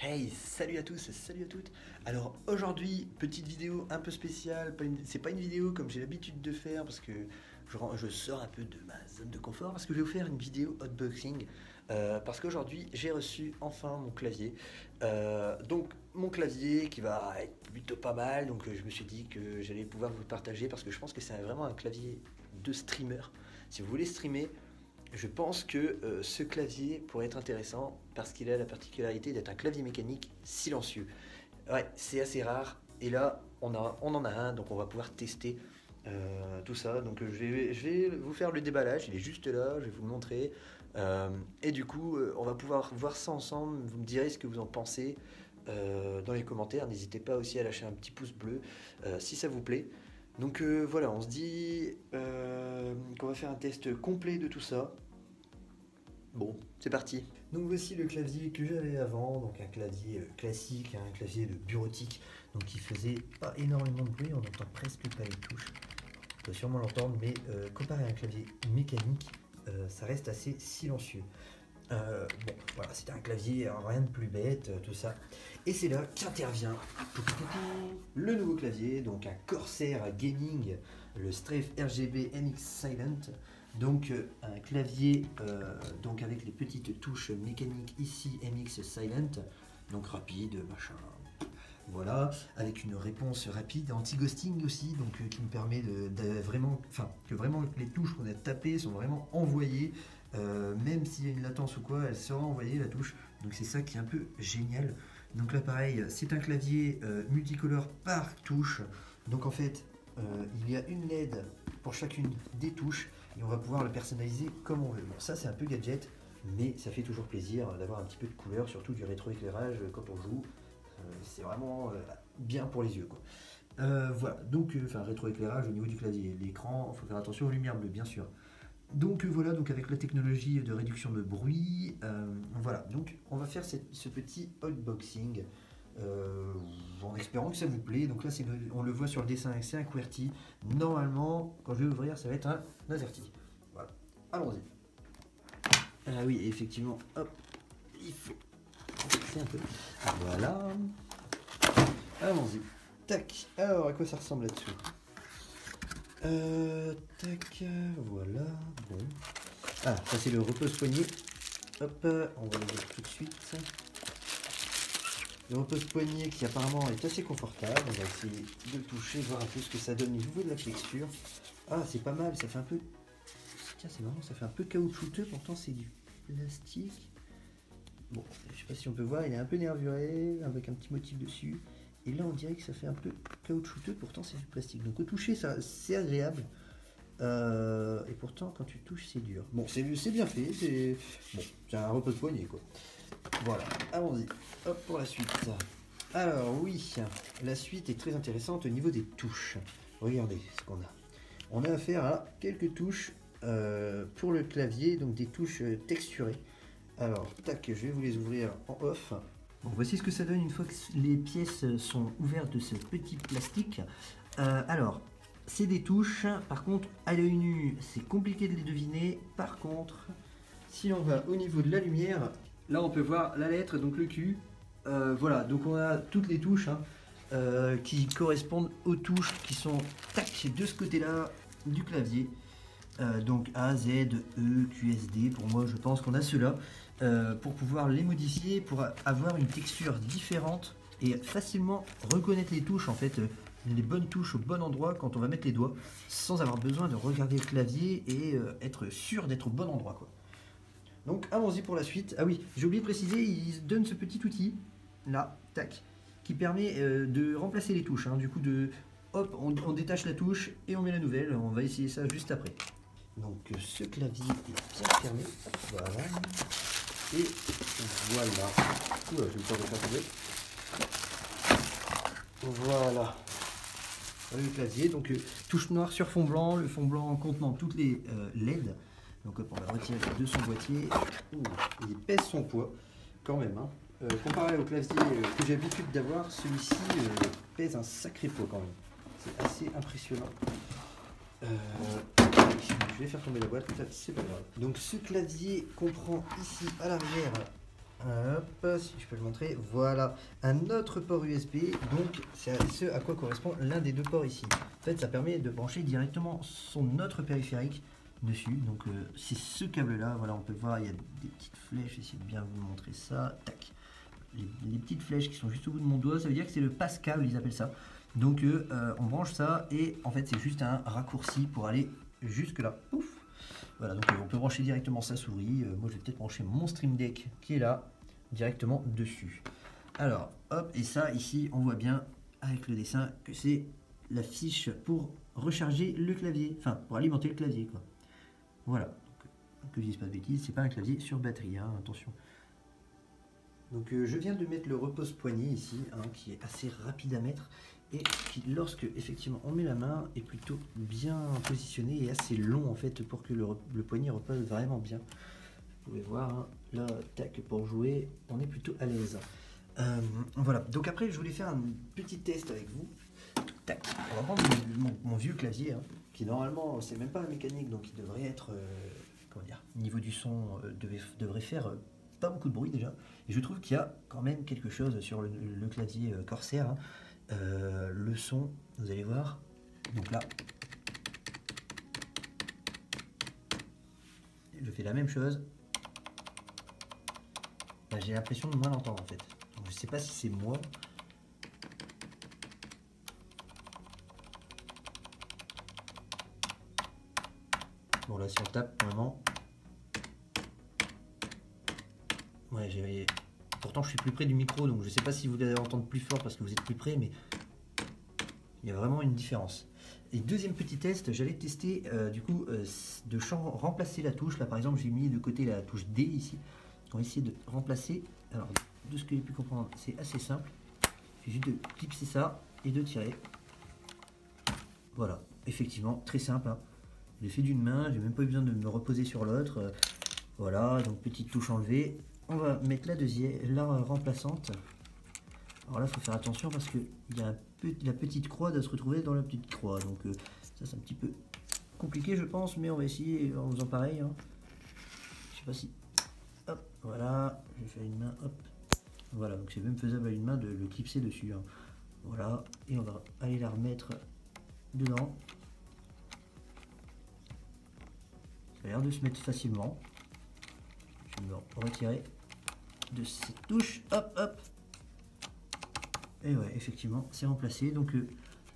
Hey, salut à tous, salut à toutes. Alors aujourd'hui, petite vidéo un peu spéciale. C'est pas une vidéo comme j'ai l'habitude de faire parce que je sors un peu de ma zone de confort parce que je vais vous faire une vidéo unboxing. Parce qu'aujourd'hui, j'ai reçu enfin mon clavier. Donc mon clavier qui va être plutôt pas mal. Donc je me suis dit que j'allais pouvoir vous le partager parce que je pense que c'est vraiment un clavier de streamer. Si vous voulez streamer, je pense que ce clavier pourrait être intéressant parce qu'il a la particularité d'être un clavier mécanique silencieux. Ouais, c'est assez rare. Et là, on en a un, donc on va pouvoir tester tout ça. Donc je vais vous faire le déballage, il est juste là, je vais vous le montrer. Et du coup, on va pouvoir voir ça ensemble. Vous me direz ce que vous en pensez dans les commentaires. N'hésitez pas aussi à lâcher un petit pouce bleu si ça vous plaît. Donc voilà, on se dit qu'on va faire un test complet de tout ça. Bon, c'est parti. Donc voici le clavier que j'avais avant, donc un clavier classique, un clavier de bureautique, donc qui faisait pas énormément de bruit, on n'entend presque pas les touches. On peut sûrement l'entendre, mais comparé à un clavier mécanique, ça reste assez silencieux. Bon, voilà, c'était un clavier, rien de plus bête, tout ça. Et c'est là qu'intervient le nouveau clavier, donc un Corsair Gaming, le Strafe RGB MX Silent. Donc un clavier donc avec les petites touches mécaniques ici MX Silent, donc rapide, machin. Voilà, avec une réponse rapide, anti-ghosting aussi, donc qui me permet de vraiment, enfin que vraiment les touches qu'on a tapées sont vraiment envoyées. Même s'il y a une latence ou quoi, elle sera envoyée la touche. Donc c'est ça qui est un peu génial. Donc là pareil, c'est un clavier multicolore par touche. Donc en fait, il y a une LED pour chacune des touches et on va pouvoir le personnaliser comme on veut. Bon, ça c'est un peu gadget, mais ça fait toujours plaisir d'avoir un petit peu de couleur, surtout du rétroéclairage quand on joue. C'est vraiment bien pour les yeux, quoi. Voilà, donc enfin rétroéclairage au niveau du clavier. L'écran, il faut faire attention aux lumières bleues, bien sûr. Donc voilà, donc avec la technologie de réduction de bruit, voilà, donc on va faire ce petit unboxing en espérant que ça vous plaît. Donc là, on le voit sur le dessin, c'est un QWERTY. Normalement, quand je vais l'ouvrir, ça va être un AZERTY. Voilà, allons-y. Ah oui, effectivement, hop, il faut c'est un peu. Voilà, allons-y. Tac, alors à quoi ça ressemble là-dessous? Tac, voilà, bon. Ah, ça c'est le repose-poignet. Hop, on va le voir tout de suite. Le repose-poignet qui apparemment est assez confortable. On va essayer de le toucher, voir un peu ce que ça donne au niveau de la texture. Ah, c'est pas mal, ça fait un peu... Tiens, c'est marrant, ça fait un peu caoutchouteux, pourtant c'est du plastique. Bon, je sais pas si on peut voir, il est un peu nervuré, avec un petit motif dessus. Et là, on dirait que ça fait un peu caoutchouteux, pourtant c'est du plastique. Donc au toucher, c'est agréable. Et pourtant, quand tu touches, c'est dur. Bon, c'est bien fait. C'est un repose-poignet, quoi. Voilà, allons-y. Hop, pour la suite. Alors, oui, la suite est très intéressante au niveau des touches. Regardez ce qu'on a. On a affaire à quelques touches pour le clavier, donc des touches texturées. Alors, tac, je vais vous les ouvrir en off. Bon, voici ce que ça donne une fois que les pièces sont ouvertes de ce petit plastique. Alors, c'est des touches. Par contre, à l'œil nu, c'est compliqué de les deviner. Par contre, si on va au niveau de la lumière, là on peut voir la lettre, donc le Q. Voilà, donc on a toutes les touches qui correspondent aux touches qui sont tac, de ce côté-là du clavier. Donc A, Z, E, QSD, pour moi je pense qu'on a ceux-là pour pouvoir les modifier, pour avoir une texture différente et facilement reconnaître les touches en fait, les bonnes touches au bon endroit quand on va mettre les doigts, sans avoir besoin de regarder le clavier et être sûr d'être au bon endroit, quoi. Donc allons-y pour la suite. Ah oui, j'ai oublié de préciser, il donne ce petit outil, là, tac, qui permet de remplacer les touches, hein. Du coup, hop, on détache la touche et on met la nouvelle, on va essayer ça juste après. Donc ce clavier est bien fermé, voilà, et voilà. Oula, je vais me faire de tomber. Voilà. Le clavier, donc touche noire sur fond blanc, le fond blanc contenant toutes les LED. Donc hop, on va retirer de son boîtier. Il pèse son poids quand même, hein. Comparé au clavier que j'ai l'habitude d'avoir, celui-ci pèse un sacré poids quand même. C'est assez impressionnant. Je vais faire tomber la boîte, c'est pas grave. Donc ce clavier comprend ici à l'arrière Hop, si je peux le montrer, voilà, un autre port USB, donc c'est ce à quoi correspond l'un des deux ports ici. En fait, ça permet de brancher directement son autre périphérique dessus, donc c'est ce câble-là, voilà, on peut voir, il y a des petites flèches, je vais essayer de bien vous montrer ça, tac. Les petites flèches qui sont juste au bout de mon doigt, ça veut dire que c'est le passe-câble, ils appellent ça. Donc on branche ça, et en fait c'est juste un raccourci pour aller jusque là, ouf. Voilà, donc on peut brancher directement sa souris. Moi je vais peut-être brancher mon Stream Deck qui est là, directement dessus. Alors, hop, et ça ici on voit bien avec le dessin que c'est la fiche pour recharger le clavier, enfin pour alimenter le clavier quoi. Voilà, donc, que je dise pas de bêtises, c'est pas un clavier sur batterie, hein, attention. Donc je viens de mettre le repose-poignet ici, hein, qui est assez rapide à mettre, et qui, lorsque effectivement on met la main, est plutôt bien positionné et assez long en fait pour que le poignet repose vraiment bien. Vous pouvez voir, hein, là, tac, pour jouer, on est plutôt à l'aise. Voilà, donc après je voulais faire un petit test avec vous. Tac, on va prendre mon vieux clavier, hein, qui normalement c'est même pas la mécanique, donc il devrait être, comment dire, niveau du son devrait faire pas beaucoup de bruit déjà. Et je trouve qu'il y a quand même quelque chose sur le clavier Corsair, hein. Le son, vous allez voir, donc là, je fais la même chose. Là, j'ai l'impression de moins l'entendre en fait. Donc, je sais pas si c'est moi. Bon là si on tape pour le moment. Ouais, pourtant je suis plus près du micro, donc je sais pas si vous allez entendre plus fort parce que vous êtes plus près, mais il y a vraiment une différence. Et deuxième petit test, j'allais tester de remplacer la touche. Là par exemple j'ai mis de côté la touche D ici. On va essayer de remplacer. Alors de ce que j'ai pu comprendre, c'est assez simple. Il suffit juste de clipser ça et de tirer. Voilà, effectivement, très simple, hein. Je l'ai fait d'une main, j'ai même pas eu besoin de me reposer sur l'autre. Voilà, donc petite touche enlevée. On va mettre la remplaçante. Alors là, il faut faire attention parce que la petite croix doit se retrouver dans la petite croix. Donc ça, c'est un petit peu compliqué, je pense, mais on va essayer en faisant pareil, hein. Je sais pas si... Hop, voilà, j'ai fait une main, hop. Voilà, donc c'est même faisable à une main de le clipser dessus, hein. Voilà, et on va aller la remettre dedans. Ça a l'air de se mettre facilement. Je vais me retirer de cette touche. Hop, hop. Et ouais, effectivement, c'est remplacé. Donc,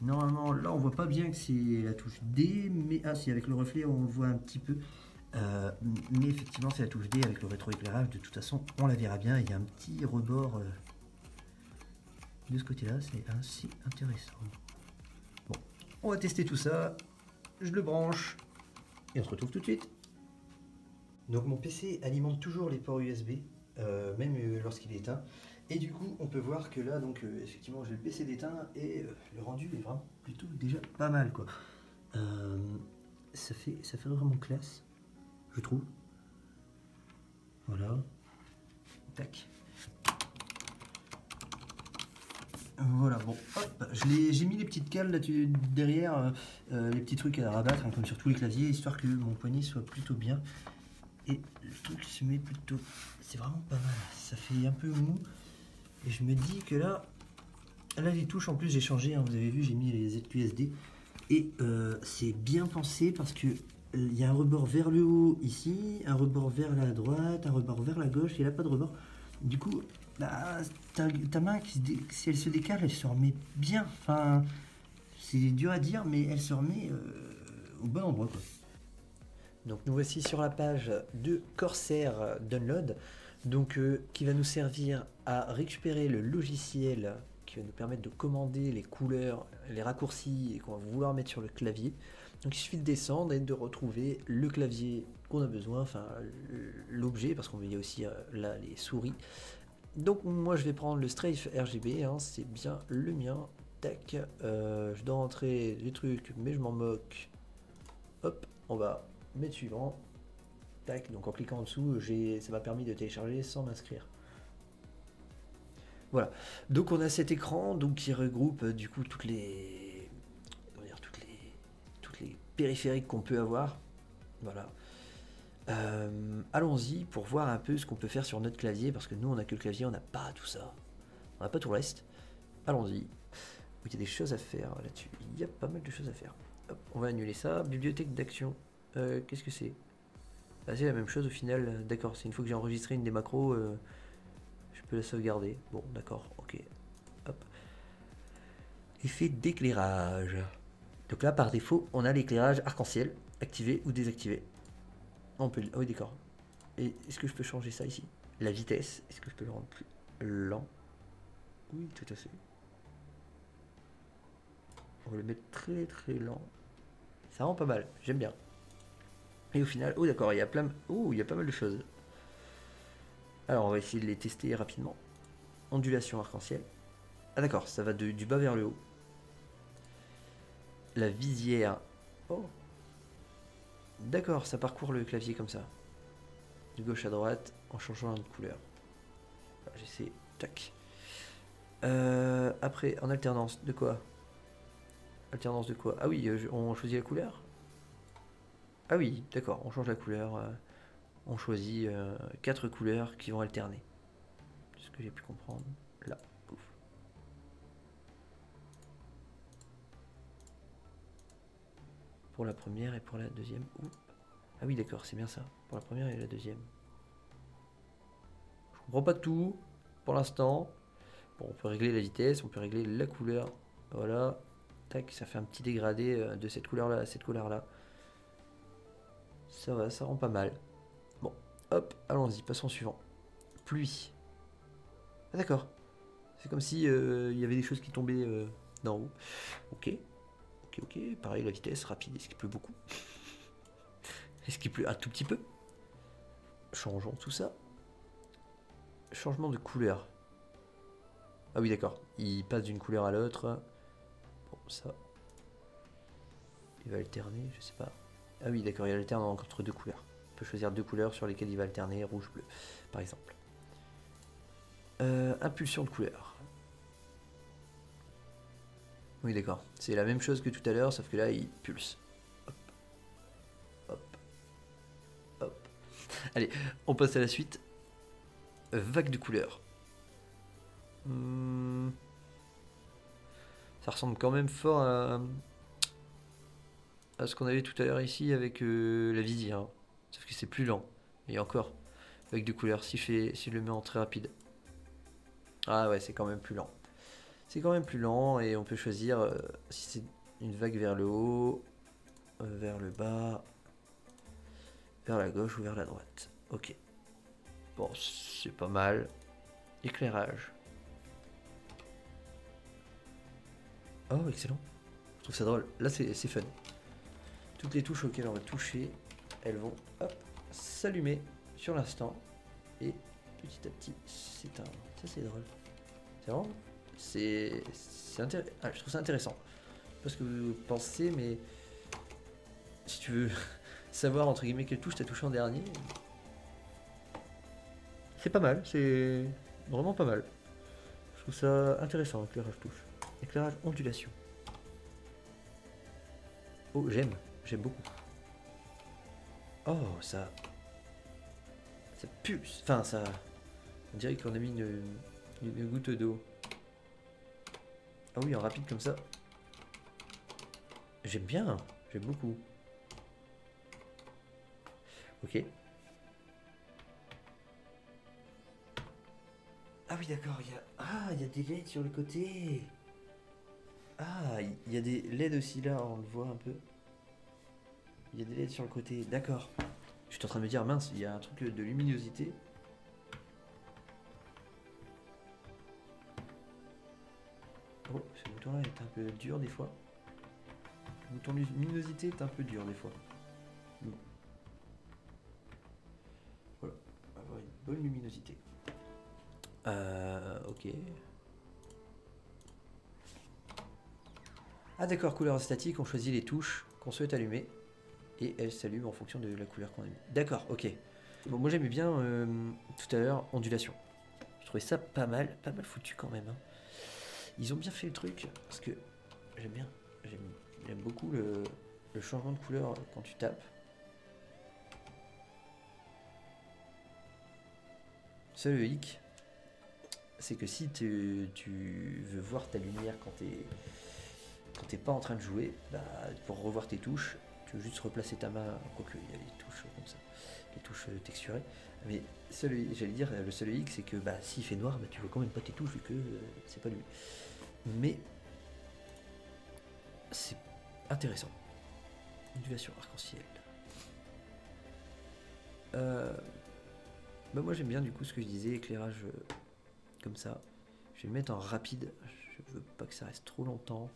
normalement, là, on voit pas bien que c'est la touche D. Mais, ah, si, avec le reflet, on le voit un petit peu. Mais effectivement, c'est la touche D avec le rétroéclairage. De toute façon, on la verra bien. Il y a un petit rebord de ce côté-là. C'est assez intéressant. Bon, on va tester tout ça. Je le branche. Et on se retrouve tout de suite. Donc mon PC alimente toujours les ports USB, même lorsqu'il est éteint. Et du coup, on peut voir que là, donc effectivement, j'ai le PC d'éteint et le rendu est vraiment plutôt déjà pas mal, quoi. Ça fait vraiment classe, je trouve. Voilà. Tac. Voilà, bon, hop, j'ai mis les petites cales là derrière, les petits trucs à rabattre, hein, comme sur tous les claviers, histoire que mon poignet soit plutôt bien. Et le truc se met plutôt... C'est vraiment pas mal. Ça fait un peu mou. Et je me dis que là les touches, en plus, j'ai changé. Hein, vous avez vu, j'ai mis les ZQSD. Et c'est bien pensé parce que il y a un rebord vers le haut ici, un rebord vers la droite, un rebord vers la gauche. Il n'y a pas de rebord. Du coup, bah, ta main, si elle se décale, elle se remet bien. Enfin, c'est dur à dire, mais elle se remet au bon endroit, quoi. Donc nous voici sur la page de Corsair Download, donc, qui va nous servir à récupérer le logiciel qui va nous permettre de commander les couleurs, les raccourcis et qu'on va vouloir mettre sur le clavier. Donc il suffit de descendre et de retrouver le clavier qu'on a besoin, enfin l'objet, parce qu'on y a aussi là les souris. Donc moi je vais prendre le Strafe RGB, hein, c'est bien le mien. Tac, je dois rentrer les trucs, mais je m'en moque. Hop, on va mettre suivant. Tac, donc en cliquant en dessous, ça m'a permis de télécharger sans m'inscrire. Voilà, donc on a cet écran donc qui regroupe du coup toutes les périphériques qu'on peut avoir. Voilà. Allons-y pour voir un peu ce qu'on peut faire sur notre clavier, parce que nous on a que le clavier, on n'a pas tout ça. On n'a pas tout le reste. Allons-y. Il y a des choses à faire là-dessus. Il y a pas mal de choses à faire. Hop, on va annuler ça. Bibliothèque d'action. Qu'est-ce que c'est? Ah, c'est la même chose au final. D'accord, c'est une fois que j'ai enregistré une des macros, je peux la sauvegarder. Bon, d'accord, ok. Hop. Effet d'éclairage. Donc là, par défaut, on a l'éclairage arc-en-ciel activé ou désactivé. On peut. Ah oui, d'accord. Et est-ce que je peux changer ça ici? La vitesse, est-ce que je peux le rendre plus lent? Oui, tout à fait. On va le mettre très très lent. Ça rend pas mal, j'aime bien. Et au final, oh d'accord, il y a plein. Oh, il y a pas mal de choses. Alors on va essayer de les tester rapidement. Ondulation arc-en-ciel. Ah d'accord, ça va du bas vers le haut. La visière. Oh. D'accord, ça parcourt le clavier comme ça. De gauche à droite, en changeant de couleur. J'essaie. Tac. Après, en alternance, de quoi? Alternance de quoi? Ah oui, on choisit la couleur? Ah oui, d'accord, on change la couleur. On choisit 4 couleurs qui vont alterner. C'est ce que j'ai pu comprendre. Là, pouf. Pour la première et pour la deuxième. Oups. Ah oui, d'accord, c'est bien ça. Pour la première et la deuxième. Je comprends pas tout pour l'instant. Bon, on peut régler la vitesse, on peut régler la couleur. Voilà. Tac, ça fait un petit dégradé de cette couleur-là à cette couleur-là. Ça va, ça rend pas mal. Bon, hop, allons-y, passons au suivant. Pluie. Ah d'accord. C'est comme si il y avait des choses qui tombaient d'en haut. Ok. Ok. Pareil, la vitesse, rapide. Est-ce qu'il pleut beaucoup? Est-ce qu'il pleut un tout petit peu? Changeons tout ça. Changement de couleur. Ah oui, d'accord. Il passe d'une couleur à l'autre. Bon, ça. Il va alterner, je sais pas. Ah oui, d'accord, il alterne entre 2 couleurs. On peut choisir 2 couleurs sur lesquelles il va alterner, rouge, bleu, par exemple. Impulsion de couleur. Oui, d'accord. C'est la même chose que tout à l'heure, sauf que là, il pulse. Hop. Hop. Hop. Allez, on passe à la suite. Vague de couleur. Ça ressemble quand même fort à ce qu'on avait tout à l'heure ici avec la visière. Hein. Sauf que c'est plus lent. Et encore, vague de couleur, si je le mets en très rapide. Ah ouais, c'est quand même plus lent. C'est quand même plus lent et on peut choisir si c'est une vague vers le haut, vers le bas, vers la gauche ou vers la droite. Ok. Bon, c'est pas mal. Éclairage. Oh, excellent. Je trouve ça drôle. Là, c'est fun. Toutes les touches auxquelles on va toucher, elles vont hop, s'allumer sur l'instant. Et petit à petit s'éteindre. Ça, c'est drôle. C'est vraiment... je trouve ça intéressant. Je sais pas ce que vous pensez, mais si tu veux savoir entre guillemets quelle touche t'as touché en dernier, c'est pas mal, c'est vraiment pas mal. Je trouve ça intéressant, éclairage touche. Éclairage ondulation. Oh, j'aime beaucoup. Oh, ça pulse, enfin ça, on dirait qu'on a mis une goutte d'eau. Ah oui, en rapide comme ça. J'aime bien, j'aime beaucoup. Ok. Ah oui, d'accord, il y a des LED sur le côté. Ah, il y a des LED aussi là, on le voit un peu. Il y a des LED sur le côté, d'accord. Je suis en train de me dire, mince, il y a un truc de luminosité. Oh, ce bouton-là est un peu dur des fois. Le bouton luminosité est un peu dur des fois. Bon. Voilà, on va avoir une bonne luminosité. Ok. Ah d'accord, couleur statique, on choisit les touches qu'on souhaite allumer. Et elles s'allument en fonction de la couleur qu'on a mis. D'accord, ok. Bon, moi j'aimais bien tout à l'heure ondulation. Je trouvais ça pas mal foutu quand même. Hein. Ils ont bien fait le truc parce que j'aime bien. J'aime beaucoup le changement de couleur quand tu tapes. Seul le hic, c'est que si tu veux voir ta lumière quand t'es pas en train de jouer, bah, pour revoir tes touches, tu veux juste replacer ta main, quoique il y a les touches comme ça, les touches texturées. Mais j'allais dire, le seul hic, c'est que bah, s'il fait noir, bah, tu vois quand même pas tes touches vu que c'est pas lui. Mais c'est intéressant. Ondulation arc-en-ciel. Bah moi j'aime bien du coup ce que je disais, éclairage comme ça. Je vais le mettre en rapide, je veux pas que ça reste trop longtemps.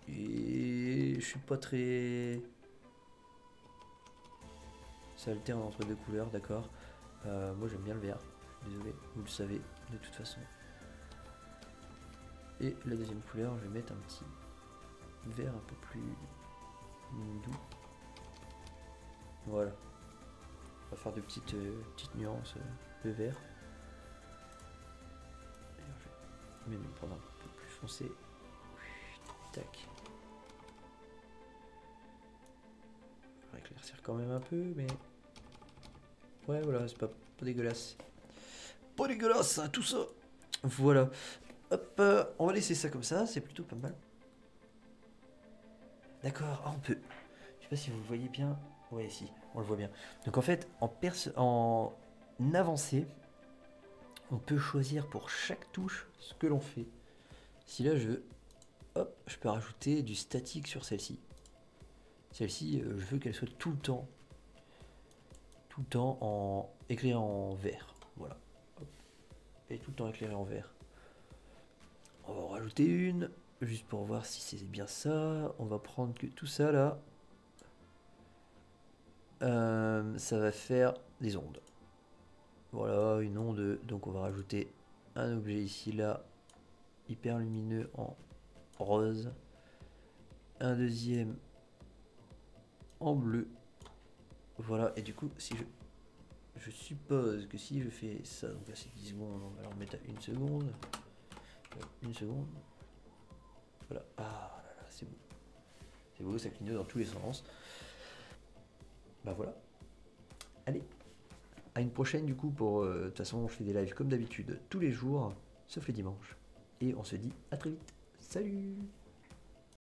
Et je suis pas très... Ça alterne entre deux couleurs, d'accord. Moi j'aime bien le vert, désolé, vous le savez de toute façon. Et la deuxième couleur, je vais mettre un petit vert un peu plus doux. Voilà. On va faire de petites nuances de vert. Je vais même prendre un peu plus foncé. Tac. On va éclaircir quand même un peu, mais... Ouais, voilà, c'est pas dégueulasse. Pas dégueulasse, hein, tout ça. Voilà. Hop, on va laisser ça comme ça, c'est plutôt pas mal. D'accord, on peut... Je sais pas si vous le voyez bien. Ouais, si, on le voit bien. Donc en fait, en avancée, on peut choisir pour chaque touche ce que l'on fait. Si là je veux, hop, je peux rajouter du statique sur celle-ci. Celle-ci, je veux qu'elle soit tout le temps en éclairée en vert. Voilà. Hop. Et tout le temps éclairée en vert. On va en rajouter une, juste pour voir si c'est bien ça. On va prendre que tout ça là. Ça va faire des ondes. Voilà, une onde. Donc on va rajouter un objet ici là, hyper lumineux en rose. Un deuxième en bleu. Voilà, et du coup, si je suppose que si je fais ça, donc là c'est 10 secondes, on va alors mettre à 1 seconde. 1 seconde. Voilà. Ah là là, c'est beau. C'est beau, ça clignote dans tous les sens. Bah voilà. Allez. À une prochaine du coup pour... De toute façon, je fais des lives comme d'habitude tous les jours, sauf les dimanches. Et on se dit à très vite. Salut!